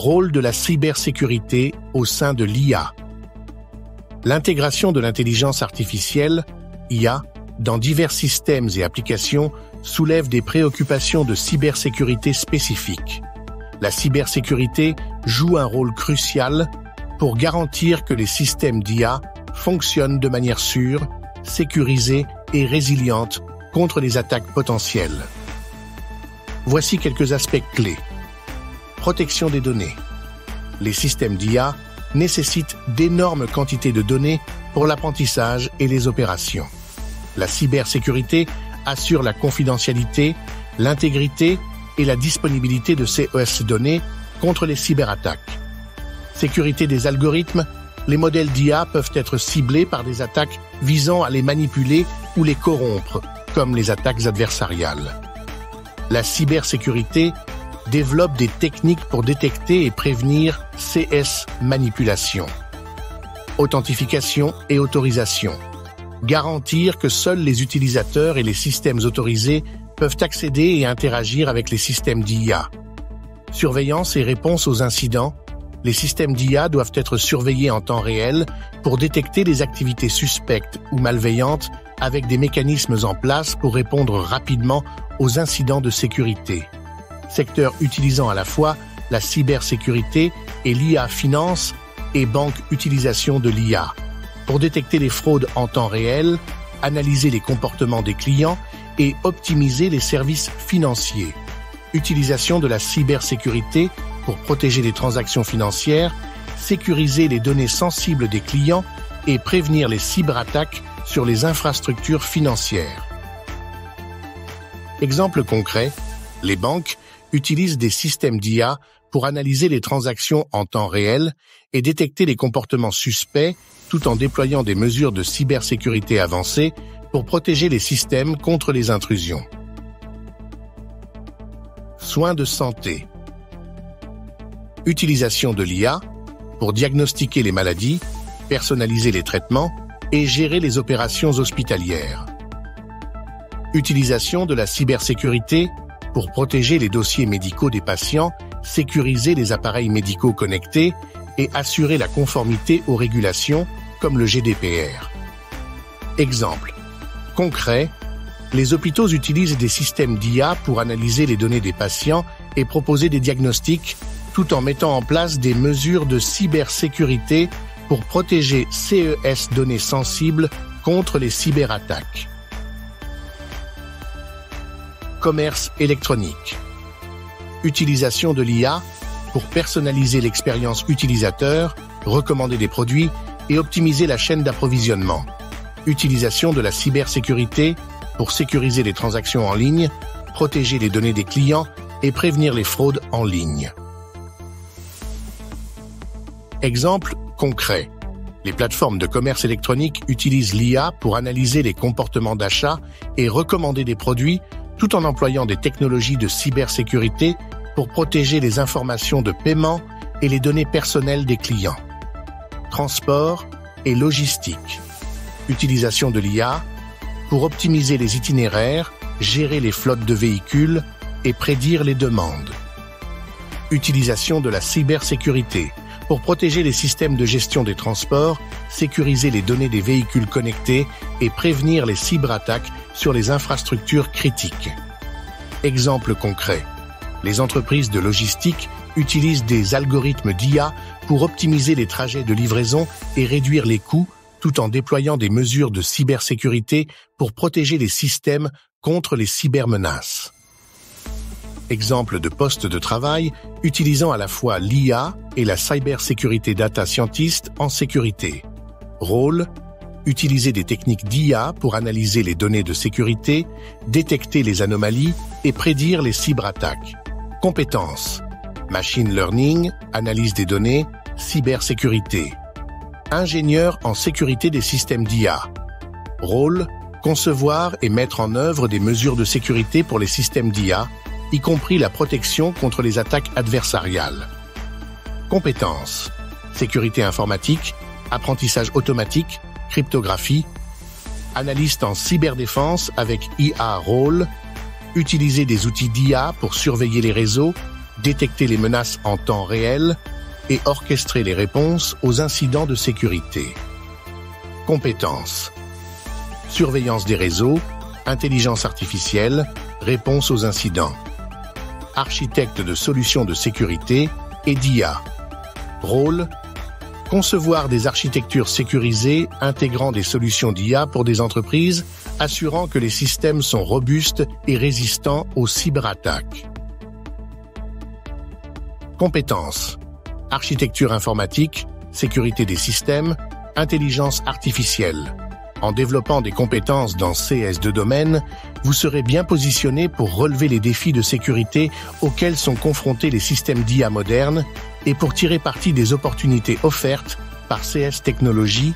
Rôle de la cybersécurité au sein de l'IA. L'intégration de l'intelligence artificielle, IA, dans divers systèmes et applications soulève des préoccupations de cybersécurité spécifiques. La cybersécurité joue un rôle crucial pour garantir que les systèmes d'IA fonctionnent de manière sûre, sécurisée et résiliente contre les attaques potentielles. Voici quelques aspects clés. Protection des données. Les systèmes d'IA nécessitent d'énormes quantités de données pour l'apprentissage et les opérations. La cybersécurité assure la confidentialité, l'intégrité et la disponibilité de ces données contre les cyberattaques. Sécurité des algorithmes, les modèles d'IA peuvent être ciblés par des attaques visant à les manipuler ou les corrompre, comme les attaques adversariales. La cybersécurité développe des techniques pour détecter et prévenir CS manipulations. Authentification et autorisation. Garantir que seuls les utilisateurs et les systèmes autorisés peuvent accéder et interagir avec les systèmes d'IA. Surveillance et réponse aux incidents. Les systèmes d'IA doivent être surveillés en temps réel pour détecter les activités suspectes ou malveillantes avec des mécanismes en place pour répondre rapidement aux incidents de sécurité. Secteur utilisant à la fois la cybersécurité et l'IA finance et banque utilisation de l'IA. Pour détecter les fraudes en temps réel, analyser les comportements des clients et optimiser les services financiers. Utilisation de la cybersécurité pour protéger les transactions financières, sécuriser les données sensibles des clients et prévenir les cyberattaques sur les infrastructures financières. Exemple concret, les banques utilisent des systèmes d'IA pour analyser les transactions en temps réel et détecter les comportements suspects tout en déployant des mesures de cybersécurité avancées pour protéger les systèmes contre les intrusions. Soins de santé. Utilisation de l'IA pour diagnostiquer les maladies, personnaliser les traitements et gérer les opérations hospitalières. Utilisation de la cybersécurité pour protéger les dossiers médicaux des patients, sécuriser les appareils médicaux connectés et assurer la conformité aux régulations comme le GDPR. Exemple concret, les hôpitaux utilisent des systèmes d'IA pour analyser les données des patients et proposer des diagnostics tout en mettant en place des mesures de cybersécurité pour protéger CES données sensibles contre les cyberattaques. Commerce électronique. Utilisation de l'IA pour personnaliser l'expérience utilisateur, recommander des produits et optimiser la chaîne d'approvisionnement. Utilisation de la cybersécurité pour sécuriser les transactions en ligne, protéger les données des clients et prévenir les fraudes en ligne. Exemple concret. Les plateformes de commerce électronique utilisent l'IA pour analyser les comportements d'achat et recommander des produits tout en employant des technologies de cybersécurité pour protéger les informations de paiement et les données personnelles des clients. Transport et logistique. Utilisation de l'IA pour optimiser les itinéraires, gérer les flottes de véhicules et prédire les demandes. Utilisation de la cybersécurité pour protéger les systèmes de gestion des transports, sécuriser les données des véhicules connectés et prévenir les cyberattaques sur les infrastructures critiques. Exemple concret. Les entreprises de logistique utilisent des algorithmes d'IA pour optimiser les trajets de livraison et réduire les coûts tout en déployant des mesures de cybersécurité pour protéger les systèmes contre les cybermenaces. Exemple de poste de travail utilisant à la fois l'IA et la cybersécurité data scientist en sécurité. Rôle: utiliser des techniques d'IA pour analyser les données de sécurité, détecter les anomalies et prédire les cyberattaques. Compétences: machine learning, analyse des données, cybersécurité. Ingénieur en sécurité des systèmes d'IA. Rôle: concevoir et mettre en œuvre des mesures de sécurité pour les systèmes d'IA, y compris la protection contre les attaques adversariales. Compétences: sécurité informatique, apprentissage automatique, cryptographie. Analyste en cyberdéfense avec IA Rôle. Utiliser des outils d'IA pour surveiller les réseaux, détecter les menaces en temps réel et orchestrer les réponses aux incidents de sécurité. Compétences: surveillance des réseaux, intelligence artificielle, réponse aux incidents. Architecte de solutions de sécurité et d'IA. Rôle: concevoir des architectures sécurisées intégrant des solutions d'IA pour des entreprises, assurant que les systèmes sont robustes et résistants aux cyberattaques. Compétences: architecture informatique, sécurité des systèmes, intelligence artificielle. En développant des compétences dans ces deux domaines, vous serez bien positionné pour relever les défis de sécurité auxquels sont confrontés les systèmes d'IA modernes et pour tirer parti des opportunités offertes par CS Technologies